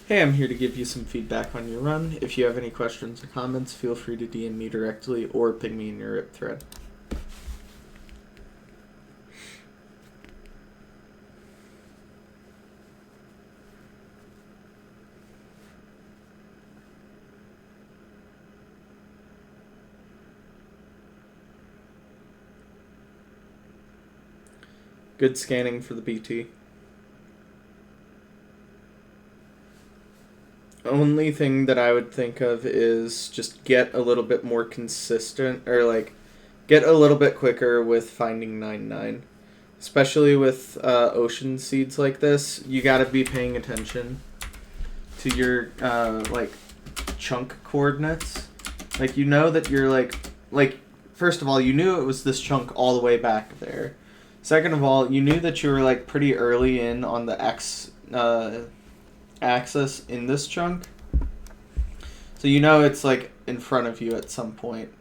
Hey, I'm here to give you some feedback on your run. If you have any questions or comments, feel free to DM me directly or ping me in your RIP thread. Good scanning for the BT. Only thing that I would think of is just get a little bit more consistent, or like get a little bit quicker with finding 9-9. Especially with ocean seeds like this, you gotta be paying attention to your like chunk coordinates. Like, you know that you're like first of all, you knew it was this chunk all the way back there. Second of all, you knew that you were like pretty early in on the X axis in this chunk. So you know it's like in front of you at some point.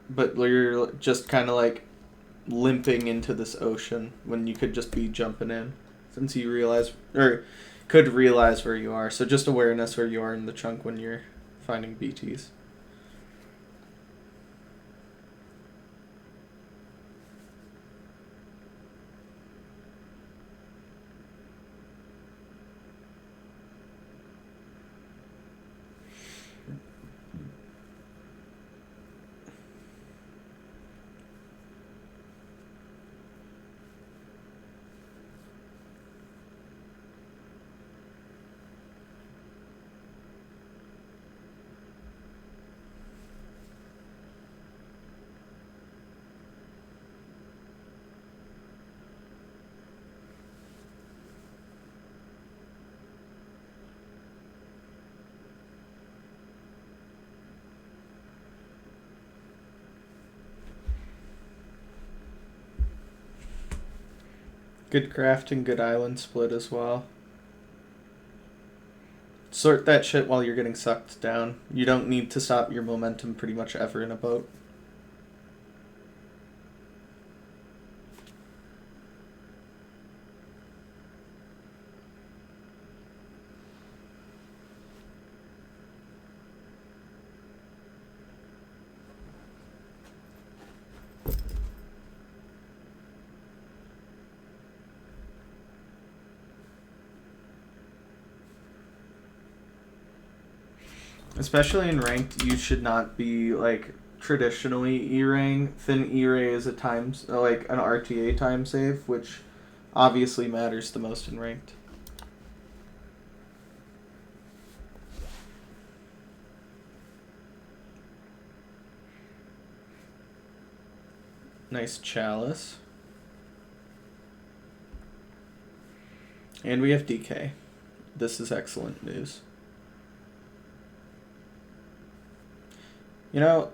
But you're just kind of like limping into this ocean when you could just be jumping in, since you realize, or could realize where you are. So just awareness where you are in the chunk when you're finding BTs. Good crafting, good island split as well. Sort that shit while you're getting sucked down. You don't need to stop your momentum pretty much ever in a boat. Especially in ranked, you should not be like traditionally E-rang. Thin E-ray is a like an RTA time save, which obviously matters the most in ranked. Nice chalice. And we have DK. This is excellent news. You know,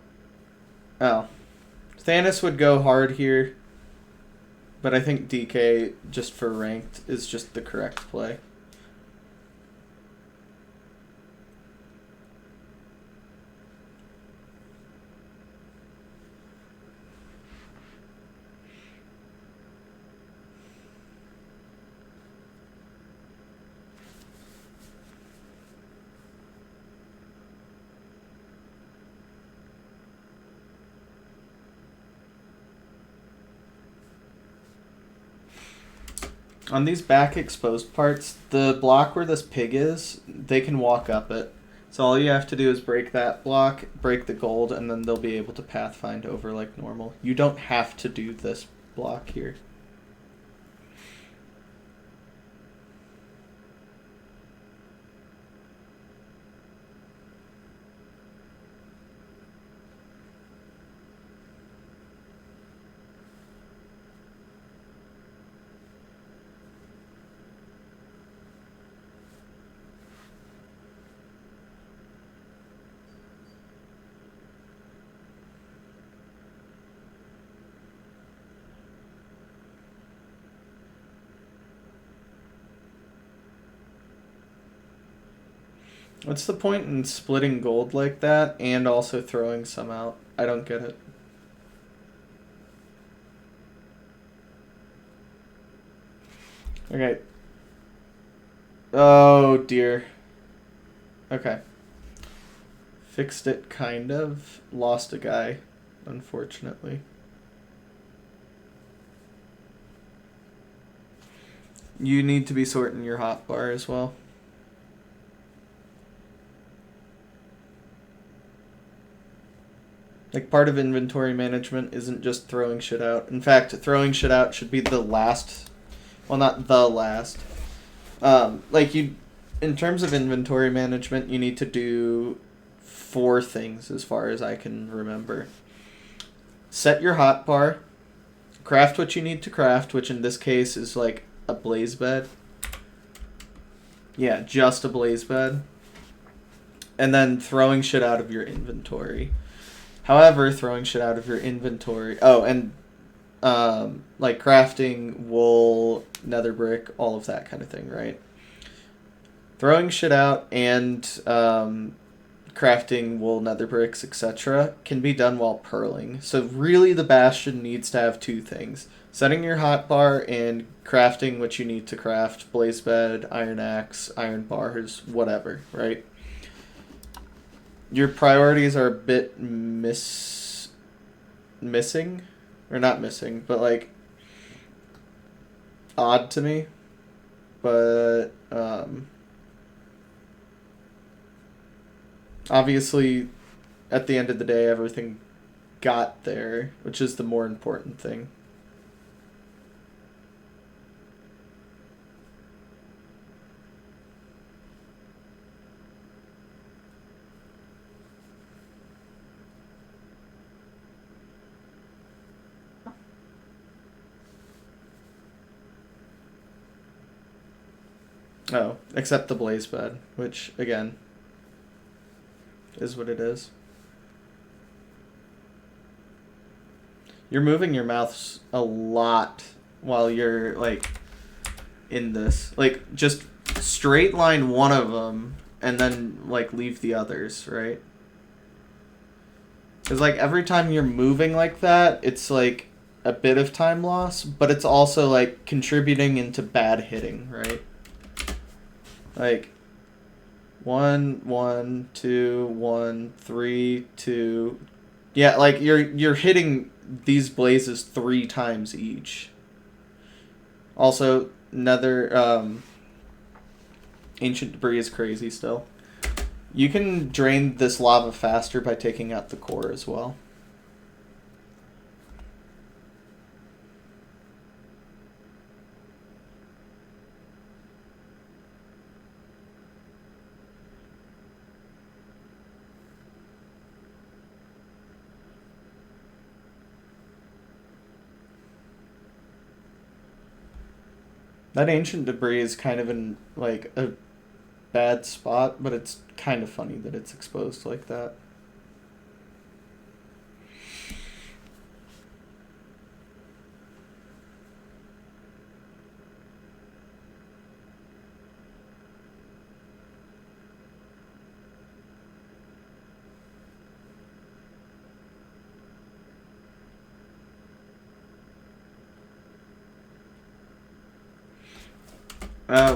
Thanos would go hard here, but I think DK, just for ranked, is just the correct play. On these back exposed parts, the block where this pig is, they can walk up it. So all you have to do is break that block, break the gold, and then they'll be able to pathfind over like normal. You don't have to do this block here. What's the point in splitting gold like that and also throwing some out? I don't get it. Okay. Oh dear. Okay. Fixed it, kind of. Lost a guy, unfortunately. You need to be sorting your hotbar as well. Like, part of inventory management isn't just throwing shit out. In fact, throwing shit out should be the last. Well, not the last. Like, in terms of inventory management, you need to do 4 things as far as I can remember. Set your hotbar. Craft what you need to craft, which in this case is like a blaze bed. Yeah, just a blaze bed. And then throwing shit out of your inventory. However, throwing shit out of your inventory... Oh, and like crafting wool, nether brick, all of that kind of thing, right? Throwing shit out and crafting wool, nether bricks, etc. can be done while purling. So really the bastion needs to have 2 things. Setting your hotbar and crafting what you need to craft. Blaze bed, iron axe, iron bars, whatever, right? Your priorities are a bit missing. Or not missing, but like odd to me. But obviously, at the end of the day, everything got there, which is the more important thing. Oh, except the blaze bed, which, again, is what it is. You're moving your mouths a lot while you're, like, in this. Like, just straight line one of them and then, like, leave the others, right? Because, like, every time you're moving like that, it's, like, a bit of time loss, but it's also, like, contributing into bad hitting, right? Like, 1, 1, 2, 1, 3, 2. Yeah, like you're hitting these blazes 3 times each. Also, nether ancient debris is crazy still. You can drain this lava faster by taking out the core as well. That ancient debris is kind of in, like, a bad spot, but it's kind of funny that it's exposed like that.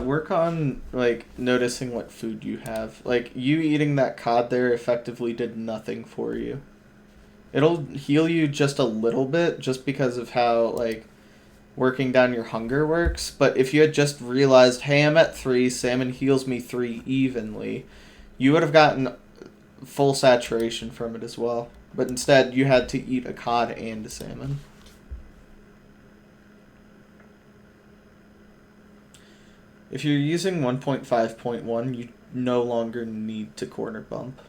Work on, like, noticing what food you have. Like, you eating that cod there effectively did nothing for you. It'll heal you just a little bit, just because of how, like, working down your hunger works. But if you had just realized, hey, I'm at 3, salmon heals me 3 evenly, you would have gotten full saturation from it as well. But instead, you had to eat a cod and a salmon. If you're using 1.5.1, you no longer need to corner bump.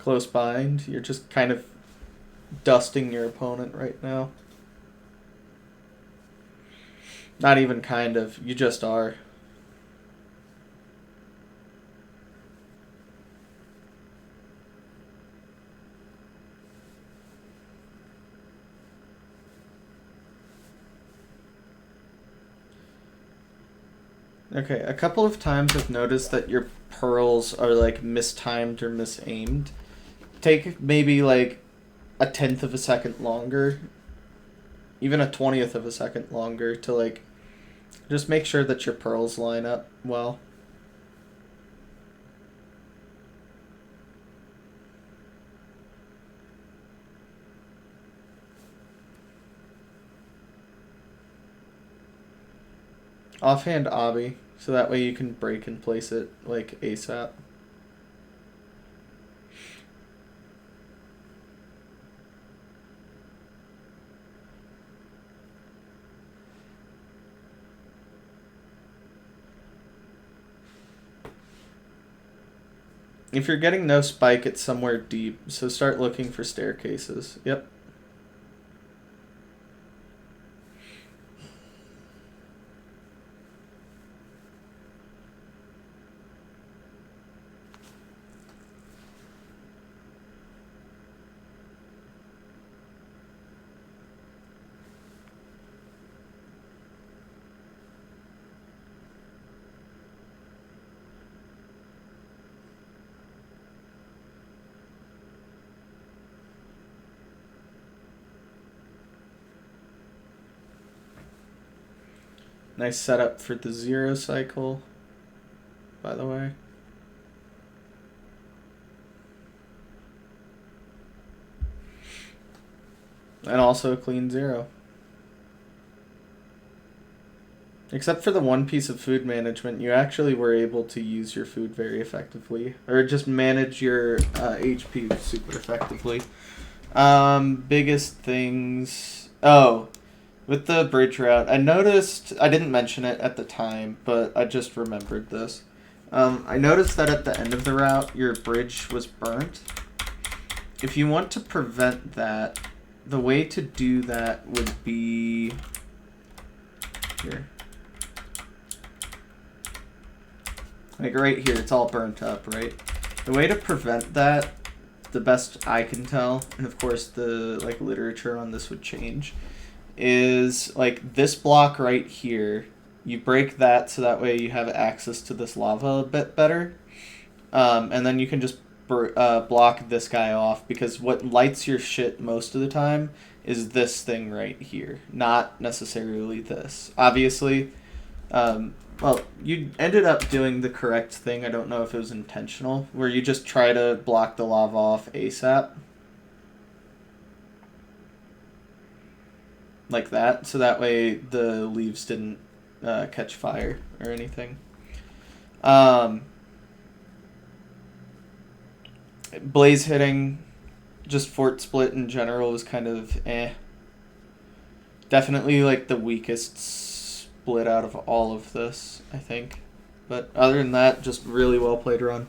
Close bind, you're just kind of dusting your opponent right now. Not even kind of, you just are. Okay, a couple of times I've noticed that your pearls are, like, mistimed or misaimed. Take maybe, like, a 10th of a second longer, even a 20th of a second longer to like just make sure that your pearls line up well. Offhand obby, so that way you can break and place it like ASAP. If you're getting no spike, it's somewhere deep, so start looking for staircases. Yep. Nice setup for the 0 cycle, by the way. And also a clean 0. Except for the one piece of food management, you actually were able to use your food very effectively. Or just manage your HP super effectively. Biggest things... Oh, with the bridge route, I noticed... I didn't mention it at the time, but I just remembered this. I noticed that at the end of the route, your bridge was burnt. If you want to prevent that, the way to do that would be... Here. Like right here, it's all burnt up, right? The way to prevent that, the best I can tell, and of course the like literature on this would change, is like this block right here. You break that so that way you have access to this lava a bit better. And then you can just block this guy off, because what lights your shit most of the time is this thing right here, not necessarily this. Obviously, well, you ended up doing the correct thing. I don't know if it was intentional, where you just try to block the lava off ASAP. Like that, so that way the leaves didn't catch fire or anything. Blaze hitting, just fort split in general was kind of eh. Definitely like the weakest split out of all of this, I think. But other than that, just really well played run.